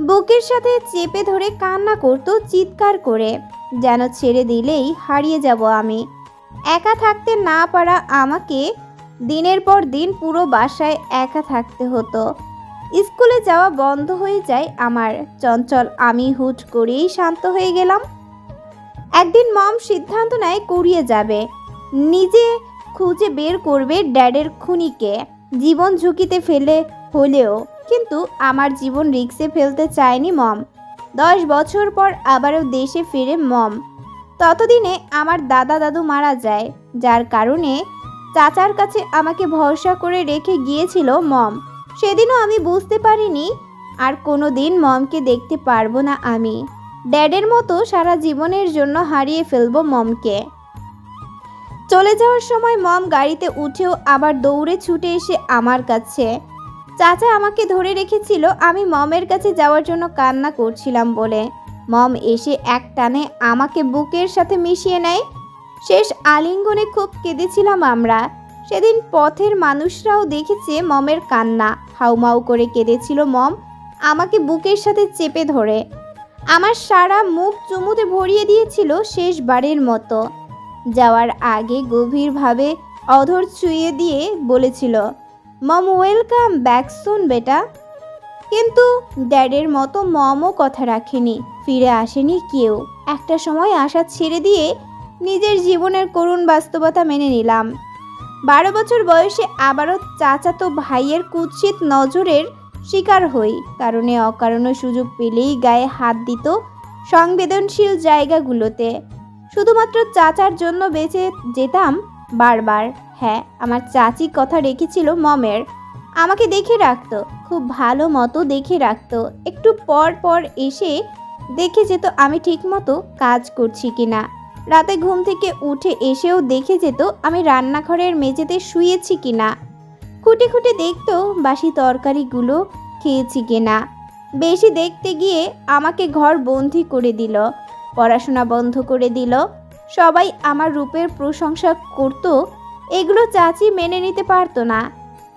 বুকের সাথে চেপে ধরে কান্না করতো চিৎকার করে, যেন ছেড়ে দিলেই হারিয়ে যাব আমি। একা থাকতে না পারা আমাকে দিনের পর দিন পুরো বাসায় একা থাকতে হতো। স্কুলে যাওয়া বন্ধ হয়ে যায় আমার। চঞ্চল আমি হুট করেই শান্ত হয়ে গেলাম। একদিন মম সিদ্ধান্ত নেয় কোরিয়া যাবে, নিজে খুঁজে বের করবে ড্যাডের খুনিকে। জীবন ঝুঁকিতে ফেলে হলেও, কিন্তু আমার জীবন রিস্কে ফেলতে চায়নি মম। 10 বছর পর আবারও দেশে ফিরে মম। ততদিনে আমার দাদা দাদু মারা যায়, যার কারণে চাচার কাছে আমাকে ভরসা করে রেখে গিয়েছিল মম। সেদিনও আমি বুঝতে পারিনি আর কোনো দিন মমকে দেখতে পারবো না আমি। ড্যাডের মতো সারা জীবনের জন্য হারিয়ে ফেলবো মমকে। চলে যাওয়ার সময় মম গাড়িতে উঠেও আবার দৌড়ে ছুটে এসে আমার কাছে। চাচা আমাকে ধরে রেখেছিল আমি মমের কাছে যাওয়ার জন্য কান্না করছিলাম বলে। মম এসে এক টানে আমাকে বুকের সাথে মিশিয়ে নেয়। শেষ আলিঙ্গনে খুব কেঁদেছিলাম আমরা। সেদিন পথের মানুষরাও দেখেছে মমের কান্না। হাউমাউ করে কেঁদেছিল মম আমাকে বুকের সাথে চেপে ধরে। আমার সারা মুখ চুমুতে ভরিয়ে দিয়েছিল শেষবারের মতো। যাওয়ার আগে গভীরভাবে অধর ছুঁয়ে দিয়ে বলেছিল, মম ওয়েলকাম ব্যাক সুন বেটা। কিন্তু ড্যাডের মতো মমও কথা রাখেনি, ফিরে আসেনি কেউ। একটা সময় আশা ছেড়ে দিয়ে নিজের জীবনের করুণ বাস্তবতা মেনে নিলাম। 12 বছর বয়সে আবারও চাচাতো ভাইয়ের কুৎসিত নজরের শিকার হই। কারণে অকারণে সুযোগ পেলেই গায়ে হাত দিত সংবেদনশীল জায়গাগুলোতে। শুধুমাত্র চাচার জন্য বেঁচে যেতাম বারবার। হ্যাঁ, আমার চাচি কথা রেখেছিল মমের। আমাকে দেখে রাখতো, খুব ভালো মতো দেখে রাখতো। একটু পর পর এসে দেখে যেত আমি ঠিকমতো কাজ করছি কিনা। রাতে ঘুম থেকে উঠে এসেও দেখে যেত আমি রান্নাঘরের মেঝেতে শুয়েছি কিনা। খুঁটে খুঁটে দেখতো বাসি তরকারিগুলো খেয়েছি কিনা। বেশি দেখতে গিয়ে আমাকে ঘর বন্দি করে দিল, পড়াশোনা বন্ধ করে দিল। সবাই আমার রূপের প্রশংসা করত, এগুলো চাচি মেনে নিতে পারতো না।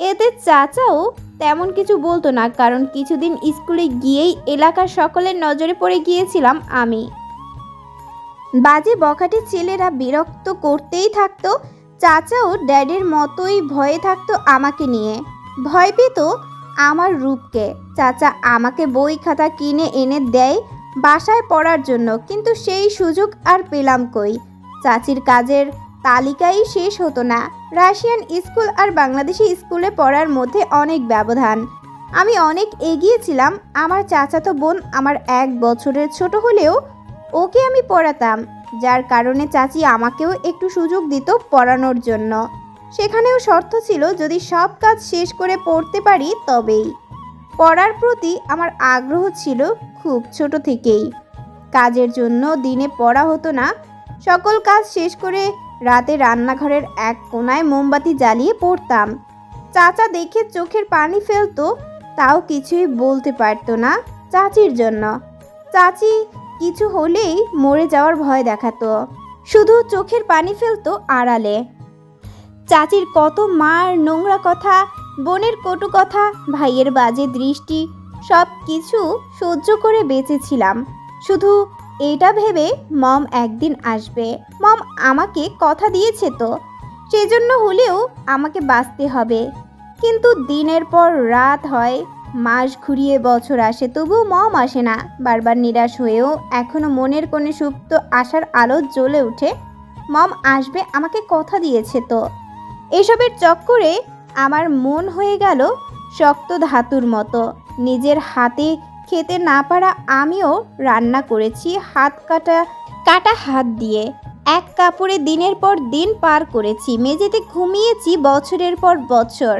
এতে চাচাও তেমন কিছু বলতো না, কারণ কিছুদিন স্কুলে গিয়েই এলাকার সকলের নজরে পড়ে গিয়েছিলাম আমি। বাজে বখাটে ছেলেরা বিরক্ত করতেই থাকতো। চাচাও ড্যাডির মতোই ভয়ে থাকতো আমাকে নিয়ে। ভয় পেত আমার রূপকে। চাচা আমাকে বই খাতা কিনে এনে দেয় বাসায় পড়ার জন্য, কিন্তু সেই সুযোগ আর পেলাম কই। চাচির কাজের তালিকাই শেষ হতো না। রাশিয়ান স্কুল আর বাংলাদেশি স্কুলে পড়ার মধ্যে অনেক ব্যবধান। আমি অনেক এগিয়েছিলাম। আমার চাচাতো বোন আমার 1 বছরের ছোট হলেও ওকে আমি পড়াতাম, যার কারণে চাচি আমাকেও একটু সুযোগ দিত পড়ানোর জন্য। সেখানেও শর্ত ছিল যদি সব কাজ শেষ করে পড়তে পারি তবেই। পড়ার প্রতি আমার আগ্রহ ছিল খুব ছোট থেকেই। কাজের জন্য দিনে পড়া হতো না। সকল কাজ শেষ করে রাতে রান্নাঘরের এক কোনায় মোমবাতি জ্বালিয়ে পড়তাম। চাচা দেখে চোখের পানি ফেলতো, তাও কিছুই বলতে পারতো না চাচির জন্য। চাচি কিছু হলেই মরে যাওয়ার ভয় দেখাতো, শুধু চোখের পানি ফেলতো আড়ালে। চাচির কত মার নোংরা কথা, বোনের কটু কথা, ভাইয়ের বাজে দৃষ্টি, সব কিছু সহ্য করে বেঁচেছিলাম শুধু এটা ভেবে মম একদিন আসবে। মম আমাকে কথা দিয়েছে তো, সেজন্য হলেও আমাকে বাঁচতে হবে। কিন্তু দিনের পর রাত হয়, মাস ঘুরিয়ে বছর আসে, তবুও মম আসে না। বারবার নিরাশ হয়েও এখনো মনের কোণে সুপ্ত আশার আলো জ্বলে ওঠে। মম আসবে, আমাকে কথা দিয়েছে তো। এসবের চক্করে আমার মন হয়ে গেল শক্ত ধাতুর মতো। নিজের হাতে খেতে না পারা আমিও রান্না করেছি হাত কাটা হাত দিয়ে। এক কাপড়ে দিনের পর দিন পার করেছি, মেঝেতে ঘুমিয়েছি বছরের পর বছর।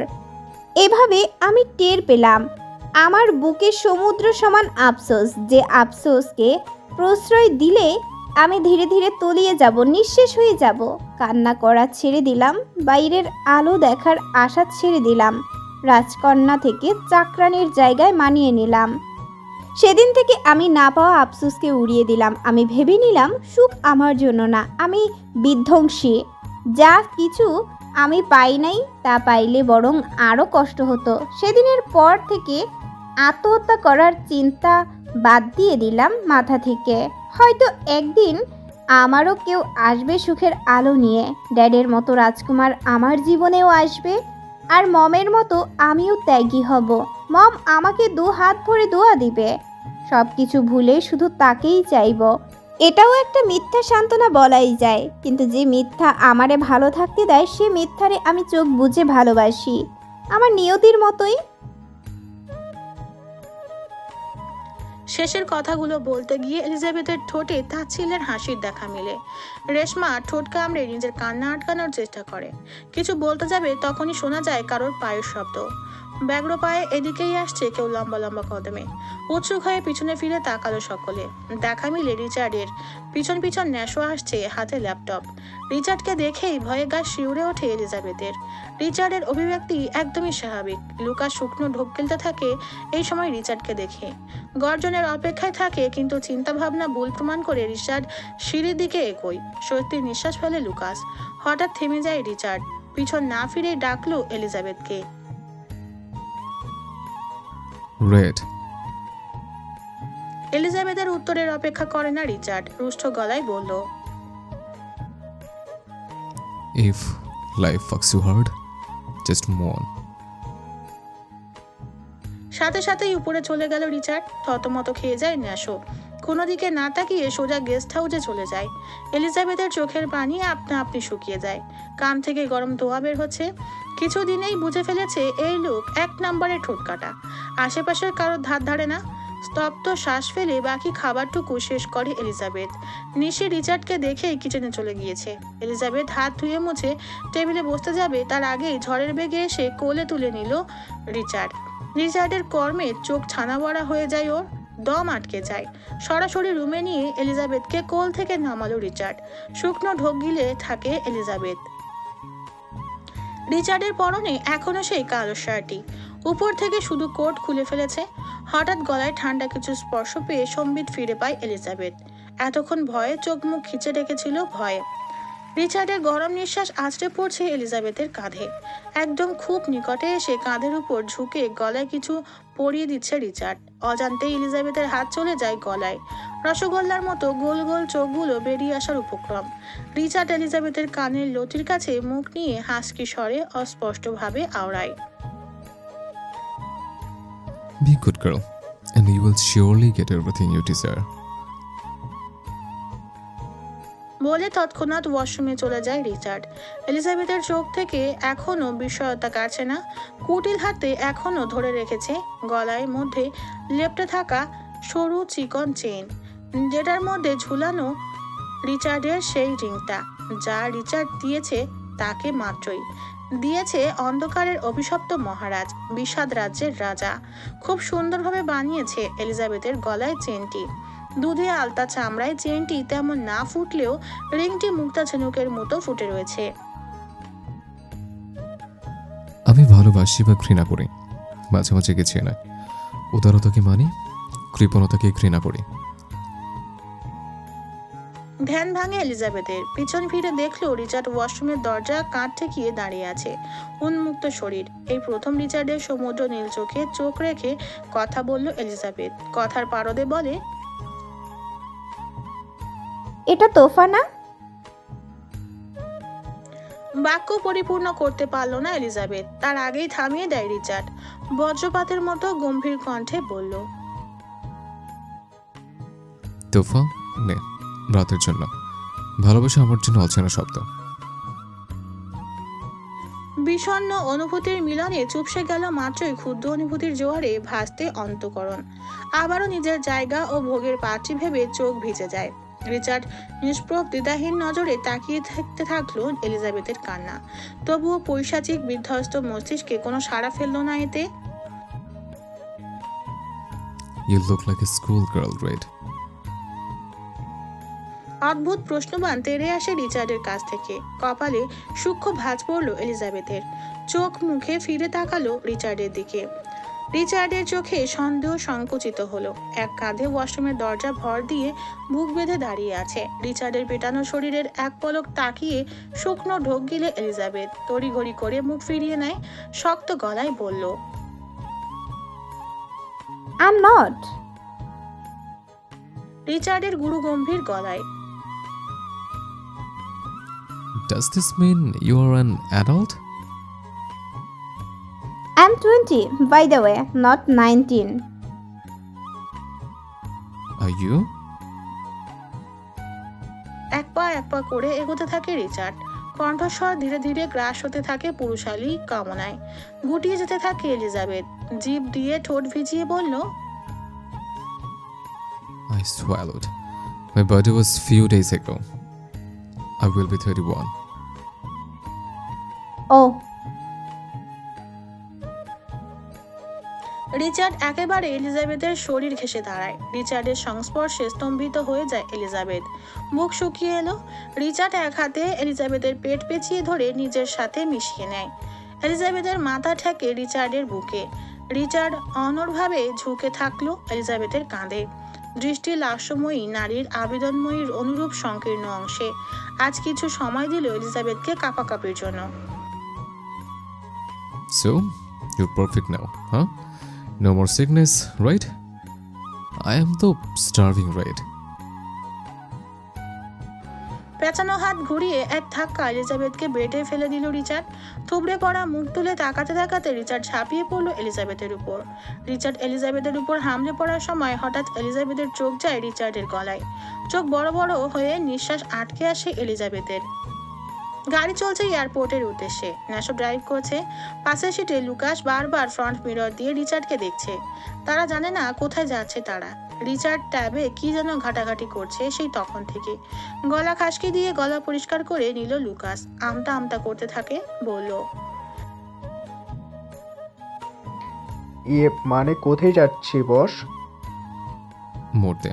এভাবে আমি টের পেলাম আমার বুকে সমুদ্র সমান আফসোস, যে আফসোসকে প্রশ্রয় দিলে আমি ধীরে ধীরে তলিয়ে যাব, নিঃশেষ হয়ে যাব। কান্না করা ছেড়ে দিলাম, বাইরের আলো দেখার আশা ছেড়ে দিলাম। রাজকন্যা থেকে চাকরানির জায়গায় মানিয়ে নিলাম। সেদিন থেকে আমি না পাওয়া আফসোসকে উড়িয়ে দিলাম। আমি ভেবে নিলাম সুখ আমার জন্য না, আমি বিধ্বংসী। যা কিছু আমি পাই নাই তা পাইলে বরং আরও কষ্ট হতো। সেদিনের পর থেকে আত্মহত্যা করার চিন্তা বাদ দিয়ে দিলাম মাথা থেকে। হয়তো একদিন আমারও কেউ আসবে সুখের আলো নিয়ে। ড্যাডের মতো রাজকুমার আমার জীবনেও আসবে, আর মমের মতো আমিও ত্যাগী হব। মম আমাকে 2 হাত ভরে দোয়া দিবে। সব কিছু ভুলে শুধু তাকেই চাইব। এটাও একটা মিথ্যা সান্ত্বনা বলাই যায়, কিন্তু যে মিথ্যা আমারে ভালো থাকতে দেয় সে মিথ্যারে আমি চোখ বুজে ভালোবাসি, আমার নিয়তির মতোই। শেষের কথাগুলো বলতে গিয়ে এলিজাবেথের ঠোঁটে তাচ্ছিল্যের হাসির দেখা মিলে। রেশমা ঠোঁট কামড়ে নিজের কান্না আটকানোর চেষ্টা করে। কিছু বলতে যাবে তখনই শোনা যায় কারোর পায়ের শব্দ। ব্যগ্র পায়ে এদিকেই আসছে কেউ লম্বা লম্বা কদমে। উৎসুক হয়ে পিছনে ফিরে তাকালো সকলে। দেখা মিলে রিচার্ডের পিছন পিছন ন্যাশো আসছে, হাতে ল্যাপটপ। রিচার্ডকে দেখেই ভয়ে গা শিউরে ওঠে এলিজাবেথের। রিচার্ডের অভিব্যক্তি একদমই স্বাভাবিক। লুকা শুকনো ঢোক গিলতে থাকে এই সময় রিচার্ডকে দেখে। গর্জনের অপেক্ষায় থাকে, কিন্তু চিন্তা ভাবনা ভুল প্রমাণ করে রিচার্ড সিঁড়ির দিকে এগোয়। স্বস্তির নিঃশ্বাস ফেলে লুকাস। হঠাৎ থেমে যায় রিচার্ড। পিছন না ফিরেই ডাকলো এলিজাবেথকে। রেড। এলিজাবেথের উত্তরের অপেক্ষা করে না রিচার্ড, রুষ্ট গলায় বলল, If life fucks you hard, just mourn. সাথে সাথেই উপরে চলে গেল রিচার্ড। থতমত খেয়ে যায় ন্যাশো। কোনো দিকে না তাকিয়ে সোজা গেস্ট হাউসে চলে যায়। এলিজাবেথের চোখের পানি আপনা আপনি শুকিয়ে যায়। কান থেকে গরম ধোঁয়া বের হচ্ছে। কিছুদিনেই বুঝে ফেলেছে এই লোক এক নম্বরের ঠোঁটকাটা। আশেপাশের কারোর ধার ধারে না। স্তব্ধ শ্বাস ফেলে বাকি খাবারটুকু শেষ করে এলিজাবেথ। নিশি রিচার্ডকে দেখেই কিচেনে চলে গিয়েছে। এলিজাবেথ হাত ধুয়ে মুছে টেবিলে বসতে যাবে, তার আগেই ঝড়ের বেগে এসে কোলে তুলে নিল রিচার্ড। রিচার্ডের কর্মে চোখ ছানা বড়া হয়ে যায় ওর, দম আটকে যায়। সরাসরি রুমে নিয়ে এলিজাবেথকে কোল থেকে নামালো রিচার্ড। শুকনো ঢোক গিলে থাকে এলিজাবেথ। রিচার্ডের পরনে এখনো সেই কালো শার্টই, উপর থেকে শুধু কোট খুলে ফেলেছে। হঠাৎ গলায় ঠান্ডা কিছু স্পর্শ পেয়ে সম্বিত ফিরে পায় এলিজাবেথ। এতক্ষণ ভয়ে চোখ মুখ খিচে রেখেছিল ভয়ে। রিচার্ডের গরম নিঃশ্বাস আছড়ে পড়ছে এলিজাবেথের কাঁধে। একদম খুব নিকটে এসে কাঁধের উপর ঝুঁকে গলায় কিছু পরিয়ে দিচ্ছে রিচার্ড। অজান্তেই এলিজাবেথের হাত চলে যায় গলায়। রসগোল্লার মতো গোল গোল চোখগুলো বেরিয়ে আসার উপক্রম। রিচার্ড এলিজাবেথের কানের লতির কাছে মুখ নিয়ে হাসকি স্বরে অস্পষ্টভাবে আওড়ায়, Be a good girl, and you will surely get everything you desire. বলে তৎক্ষণাৎ ওয়াশরুমে চলে যায় রিচার্ড। এলিজাবেথের চোখ থেকে এখনো বিস্ময়তা কাটছে না। কুটিল হাতে এখনো ধরে রেখেছে গলায় মধ্যে লেপ্টে থাকা সরু চিকন চেইন, যেটার মধ্যে ঝুলানো রিচার্ডের সেই রিংটা, যা রিচার্ড দিয়েছে তাকে মাত্রই। দিয়েছে অন্ধকারের অভিশপ্ত মহারাজ, বিষাদ রাজ্যের রাজা। খুব সুন্দরভাবে বানিয়েছে এলিজাবেথের গলায় চেনটি। দুধে আলতা চামড়ায় চেনটি তেমন না ফুটলেও রিংটি মুক্তা ঝিনুকের মতো ফুটে রয়েছে। আমি ভালোবাসি বা ঘৃণা করি, মাঝে মাঝে গেছিয়ে নয়। উদারতাকে মানি, কৃপণতাকে ঘৃণা করি। ধ্যান ভাঙে এলিজাবেথের। পিছন ফিরে দেখলো রিচার্ড ওয়াশরুমের দরজা কাঁধ ঠেকিয়ে দাঁড়িয়ে আছে, উন্মুক্ত শরীর। এই প্রথম রিচার্ডের সমুদ্র নীল চোখে চোখ রেখে কথা বলল এলিজাবেথ। কথার পারদে বলে, এটা তোফা না? বাক্য পরিপূর্ণ করতে পারল না এলিজাবেথ, তার আগেই থামিয়ে দেয় রিচার্ড। বজ্রপাতের মতো গম্ভীর কণ্ঠে বলল, তোফা নে, রাতের জন্য। ভালোবাসা আমার জন্য অচেনা শব্দ। বিষণ্ণ অনুভূতির মিলনে চুপসে গেল মাত্রই ক্ষুদ্র অনুভূতির জোয়ারে ভাসতে অন্তঃকরণ। আবারও নিজের জায়গা ও ভোগের পাত্রী ভেবে চোখ ভিজে যায়। রিচার্ড নিষ্প্রভ দ্বিধাহীন নজরে তাকিয়ে থাকতে থাকলো এলিজাবেথের কান্না। তবুও পৈশাচিক বিধ্বস্ত মস্তিষ্কে কোনো সাড়া ফেলল না এতে। You look like a school girl, Red. অদ্ভুত প্রশ্নবান তেড়ে আসে রিচার্ডের কাছ থেকে। কপালে সূক্ষ্ম ভাঁজ পড়ল এলিজাবেথের। চোখ মুখে ফিরে তাকালো রিচার্ডের দিকে। রিচার্ডের চোখে সন্দেহ সংকুচিত হলো। এক কাঁধে ওয়াশরুমের দরজা ভর দিয়ে বুক বেঁধে দাঁড়িয়ে আছে। রিচার্ডের পেটানো শরীরের এক পলক তাকিয়ে শুকনো ঢোক গিলে এলিজাবেথ তড়িঘড়ি করে মুখ ফিরিয়ে নেয়। শক্ত গলায় বলল, I'm not. রিচার্ডের গুরু গম্ভীর গলায়, Does this mean you are an adult? I'm 20, by the way, not 19. Are you? এক পা করে এগোতে থাকে রিচার্ড। কণ্ঠস্বর ধীরে ধীরে গ্রাস হতে থাকে পুরুষালী কামনায়। গুটিয়ে যেতে থাকে এলিজাবেথ। জিভ দিয়ে ঠোঁট ভিজিয়ে বলল, I swallowed. My birthday was few days ago. I will be 31. ও রিচার্ড একেবারে এলিজাবেথের শরীর ঘেঁষে দাঁড়ায়। রিচার্ডের সংস্পর্শে স্তম্ভিত হয়ে যায় এলিজাবেথ। মুখ শুকিয়ে এলো। রিচার্ড এক হাতে এলিজাবেথের পেট পেঁচিয়ে ধরে নিজের সাথে মিশিয়ে নেয়। এলিজাবেথের মাথা ঠেকে রিচার্ডের বুকে। রিচার্ড অনড়ভাবে ঝুঁকে থাকলো এলিজাবেথের কাঁধে, দৃষ্টি লাস্যময়ী নারীর আবেদনময়ীর অনুরূপ সংকীর্ণ অংশে। আজ কিছু সময় দিল এলিজাবেথকে কাঁপাকাঁপির জন্য। So, you're perfect now, huh? No more sickness, right? I am though starving, right? পেঁচানো হাত ঘুরিয়ে এক ধাক্কা এলিজাবেথকে বেডে ফেলে দিল রিচার্ড। থুবড়ে পড়া মুখ তুলে তাকাতে তাকাতে রিচার্ড ঝাঁপিয়ে পড়ল এলিজাবেথের উপর। রিচার্ড এলিজাবেথের উপর হামলে পড়ার সময় হঠাৎ এলিজাবেথের চোখ যায় রিচার্ডের গলায়। চোখ বড় বড় হয়ে নিঃশ্বাস আটকে আসে এলিজাবেথের। গাড়ি চলছে এয়ারপোর্টের উদ্দেশ্যে। ন্যাশো ড্রাইভ করছে। পাশের সিটে লুকাস বারবার ফ্রন্ট মিরর দিয়ে রিচার্ডকে দেখছে। তারা জানে না কোথায় যাচ্ছে তারা। রিচার্ড ট্যাবে কি যেন ঘাটাঘাটি করছে সেই তখন থেকে। গলা খাসকি দিয়ে গলা পরিষ্কার করে নিল লুকাস। আমতা আমতা করতে থাকে, বলল, মানে কোথায় যাচ্ছি বস? মরতে।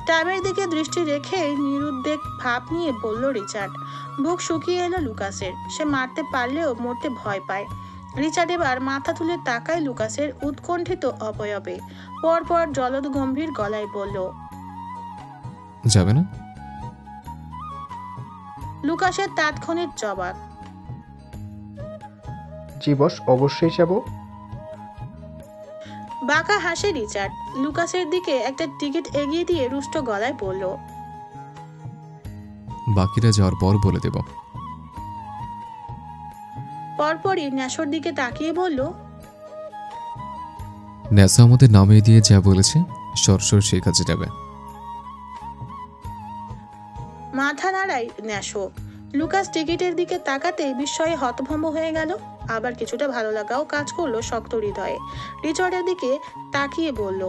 ট্যাবের দিকে দৃষ্টি রেখে নিরুদ্বেগ ভাব নিয়ে বলল রিচার্ড। বুক শুকিয়ে এলো লুকাসের। সে মারতে পারলেও মরতে ভয় পায়। রিচার্ড এবার মাথা তুলে তাকায় লুকাসের উৎকণ্ঠিত অবয়বে। পরপর জলদ গম্ভীর গলায় বলল, যাবে না? লুকাসের তাৎক্ষণিক জবাব, জি বস, অবশ্যই যাব। বাঁকা হাসে রিচার্ড। লুকাসের দিকে একটা টিকিট এগিয়ে দিয়ে রুষ্ট গলায় বলল, বাকিরা যাওয়ার পর বলে দেব। পরপরই ন্যাশোর দিকে তাকিয়ে বলল, ন্যাসা আমাদের নামিয়ে দিয়ে যা বলেছে সরসর সেই কাজে যাবে। মাথা নাড়ায় ন্যাশো। লুকাস টিকিটের দিকে তাকাতেই বিস্ময়ে হতভম্ব হয়ে গেল। আবার কিছুটা ভালো লাগাও কাজ করলো শক্ত হৃদয়ে। রিচার্ডের দিকে তাকিয়ে বলল,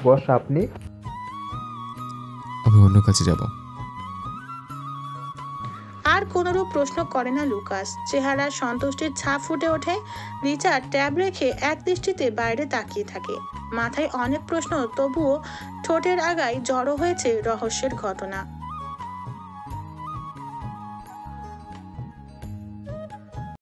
বস আপনি? আমি অন্য কাছে যাব। আর কোনরূপ প্রশ্ন করে না লুকাস। চেহারার সন্তুষ্টির ছাপ ফুটে ওঠে। রিচার্ড ট্যাব রেখে এক দৃষ্টিতে বাইরে তাকিয়ে থাকে। মাথায় অনেক প্রশ্ন, তবুও ঠোঁটের আগায় জড়ো হয়েছে রহস্যের ঘটনা।